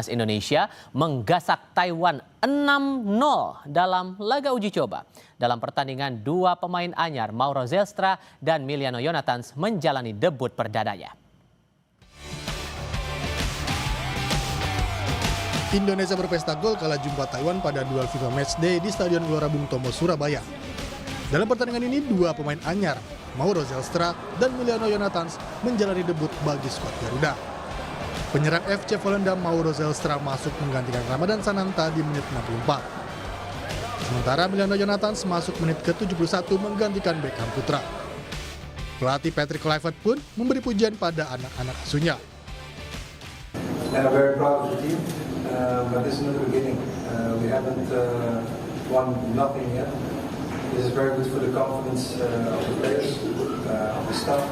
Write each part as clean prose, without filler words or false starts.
Indonesia menggasak Taiwan 6-0 dalam laga uji coba. Dalam pertandingan, dua pemain anyar Mauro Zelstra dan Miliano Yonathans menjalani debut perdananya. Indonesia berpesta gol kala jumpa Taiwan pada duel FIFA Matchday di Stadion Gelora Bung Tomo, Surabaya. Dalam pertandingan ini, dua pemain anyar, Mauro Zelstra dan Miliano Yonathans menjalani debut bagi skuad Garuda. Penyerang FC Volendam Mauro Zelstra masuk menggantikan Ramadan Sananta di menit 64. Sementara Miliano Yonathans masuk menit ke-71 menggantikan Beckham Putra. Pelatih Patrick Kluivert pun memberi pujian pada anak-anak asuhnya. I'm very proud of the team, but this is not the beginning. We haven't won nothing yet. This is very good for the confidence of the players, of the staff.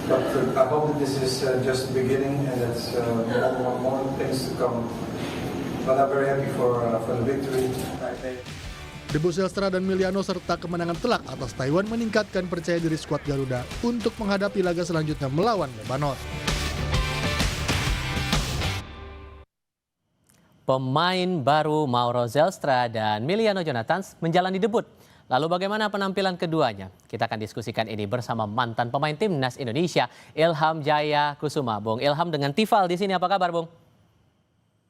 But I hope that this is just the beginning and that's more things to come. But I'm very happy for the victory. Debut Zelstra dan Miliano serta kemenangan telak atas Taiwan meningkatkan percaya diri skuad Garuda untuk menghadapi laga selanjutnya melawan Lebanon. Pemain baru Mauro Zelstra dan Miliano Yonathans menjalani debut. Lalu bagaimana penampilan keduanya? Kita akan diskusikan ini bersama mantan pemain timnas Indonesia, Ilham Jaya Kusuma. Bung Ilham dengan Tifal di sini, apa kabar, Bung?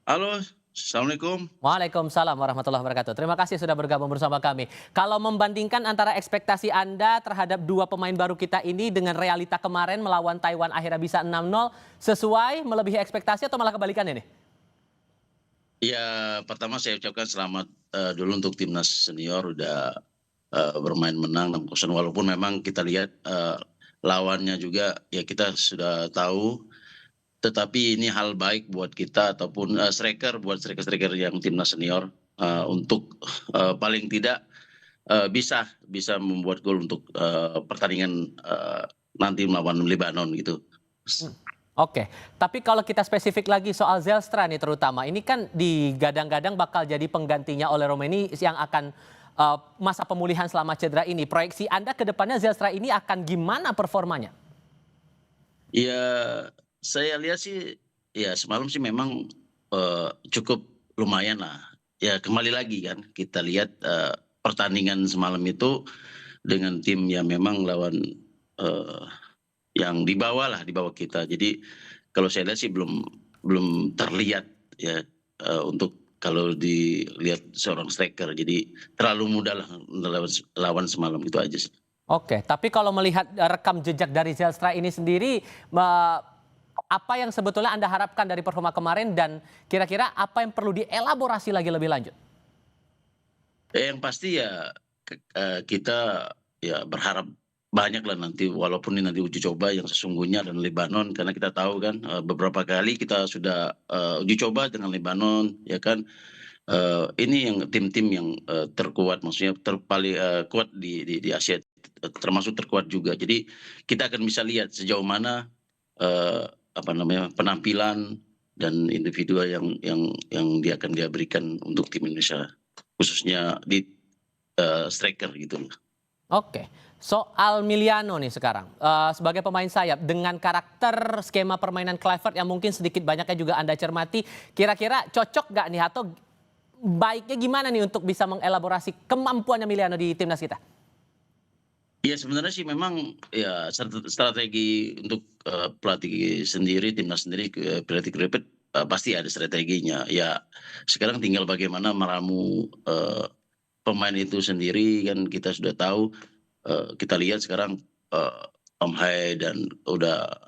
Halo, Assalamualaikum. Waalaikumsalam warahmatullahi wabarakatuh. Terima kasih sudah bergabung bersama kami. Kalau membandingkan antara ekspektasi Anda terhadap dua pemain baru kita ini dengan realita kemarin melawan Taiwan akhirnya bisa 6-0, sesuai, melebihi ekspektasi atau malah kebalikannya nih? Ya, pertama saya ucapkan selamat dulu untuk timnas senior udah bermain menang 6-0, walaupun memang kita lihat lawannya juga ya kita sudah tahu, tetapi ini hal baik buat kita ataupun buat striker yang timnas senior untuk paling tidak bisa membuat gol untuk pertandingan nanti melawan Lebanon gitu. Oke, tapi kalau kita spesifik lagi soal Zelstra nih terutama, ini kan digadang-gadang bakal jadi penggantinya oleh Romeni yang akan masa pemulihan selama cedera ini. Proyeksi Anda ke depannya Zelstra ini akan gimana performanya? Ya, saya lihat sih ya semalam sih memang cukup lumayan lah. Ya kembali lagi kan kita lihat pertandingan semalam itu dengan tim yang memang lawan yang di bawah kita. Jadi kalau saya lihat sih belum terlihat ya untuk kalau dilihat seorang striker, jadi terlalu mudah lah lawan semalam, itu aja sih. Oke, tapi kalau melihat rekam jejak dari Zelstra ini sendiri, apa yang sebetulnya Anda harapkan dari performa kemarin dan kira-kira apa yang perlu dielaborasi lagi lebih lanjut? Yang pasti ya kita ya berharap banyak lah nanti, walaupun ini nanti uji coba yang sesungguhnya dan Lebanon, karena kita tahu kan beberapa kali kita sudah uji coba dengan Lebanon ya kan. Ini yang tim-tim yang terkuat, maksudnya paling kuat di Asia, termasuk terkuat juga. Jadi kita akan bisa lihat sejauh mana penampilan dan individu yang dia akan berikan untuk tim Indonesia, khususnya di striker gitu. Oke, soal Miliano nih sekarang, sebagai pemain sayap dengan karakter skema permainan Kluivert yang mungkin sedikit banyaknya juga Anda cermati, kira-kira cocok nggak nih atau baiknya gimana nih untuk bisa mengelaborasi kemampuannya Miliano di timnas kita? Ya sebenarnya sih memang ya strategi untuk pelatih sendiri, timnas sendiri, pelatih Kluivert pasti ada strateginya. Ya sekarang tinggal bagaimana meramu pemain itu sendiri kan. Kita sudah tahu, kita lihat sekarang Om Hai dan udah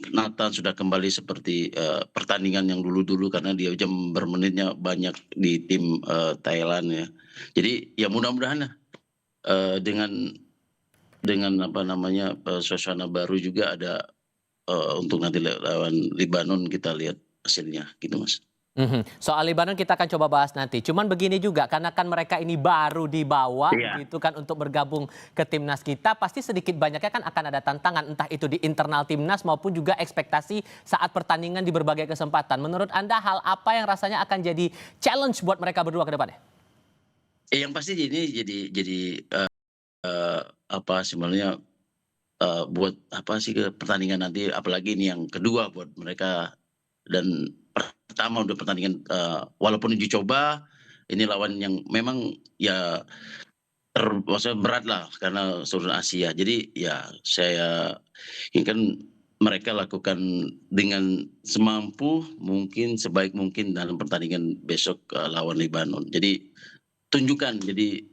Nathan sudah kembali seperti pertandingan yang dulu-dulu, karena dia jam bermenitnya banyak di tim Thailand ya. Jadi ya mudah-mudahan dengan suasana baru juga ada untuk nanti lawan Lebanon, kita lihat hasilnya gitu Mas. Soal Lebanon kita akan coba bahas nanti. Cuman begini juga, karena kan mereka ini baru dibawa gitu kan untuk bergabung ke timnas kita, pasti sedikit banyaknya kan akan ada tantangan, entah itu di internal timnas maupun juga ekspektasi saat pertandingan di berbagai kesempatan. Menurut Anda hal apa yang rasanya akan jadi challenge buat mereka berdua ke depannya? Yang pasti ini jadi sebenarnya buat ke pertandingan nanti, apalagi ini yang kedua buat mereka dan pertama udah pertandingan walaupun uji coba ini lawan yang memang ya maksudnya berat lah karena seluruh Asia. Jadi ya saya inginkan mereka lakukan dengan semampu mungkin, sebaik mungkin dalam pertandingan besok lawan Lebanon. Jadi tunjukkan, jadi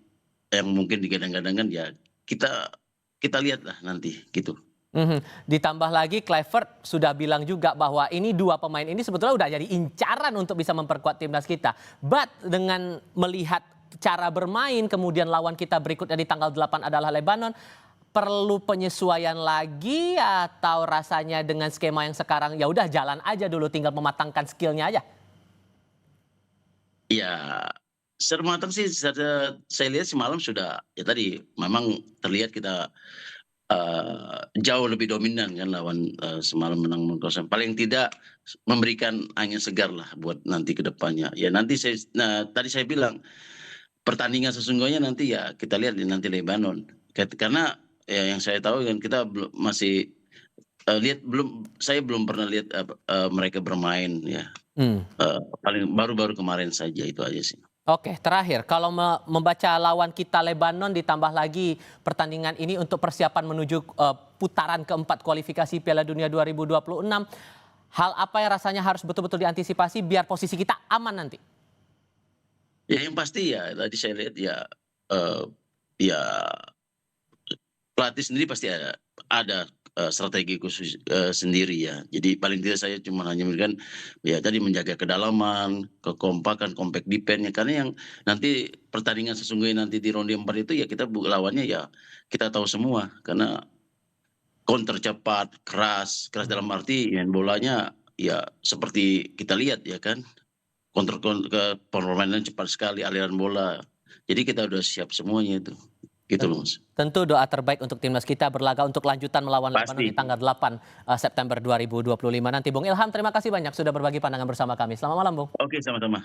yang mungkin digadang-gadangkan ya kita lihatlah nanti gitu. Ditambah lagi Kluivert sudah bilang juga bahwa ini dua pemain ini sebetulnya udah jadi incaran untuk bisa memperkuat timnas kita. But dengan melihat cara bermain kemudian lawan kita berikutnya di tanggal 8 adalah Lebanon, perlu penyesuaian lagi atau rasanya dengan skema yang sekarang ya udah jalan aja dulu, tinggal mematangkan skillnya aja? Ya secara matang sih saya lihat semalam sudah ya tadi memang terlihat kita jauh lebih dominan kan lawan semalam menang 0-0. Paling tidak memberikan angin segar lah buat nanti ke depannya. Ya nanti tadi saya bilang pertandingan sesungguhnya nanti ya kita lihat di nanti Lebanon. Karena ya yang saya tahu kan kita masih saya belum pernah lihat mereka bermain ya. Paling baru-baru kemarin saja, itu aja sih. Oke, terakhir kalau membaca lawan kita Lebanon ditambah lagi pertandingan ini untuk persiapan menuju putaran keempat kualifikasi Piala Dunia 2026, hal apa yang rasanya harus betul-betul diantisipasi biar posisi kita aman nanti? Ya yang pasti ya tadi saya lihat ya pelatih sendiri pasti ada strategi khusus sendiri ya. Jadi paling tidak saya cuma hanya memberikan ya tadi menjaga kedalaman, kekompakan, compact defense-nya, karena yang nanti pertandingan sesungguhnya nanti di ronde 4 itu ya kita lawannya ya kita tahu semua, karena counter cepat, keras dalam arti main bolanya ya seperti kita lihat ya kan. Counter ke permainan cepat sekali, aliran bola. Jadi kita udah siap semuanya itu. Gitu loh, Mas. Tentu doa terbaik untuk timnas kita berlaga untuk lanjutan melawan Lebanon di tanggal 8 September 2025 nanti. Bung Ilham, terima kasih banyak sudah berbagi pandangan bersama kami. Selamat malam, Bung. Oke, sama-sama.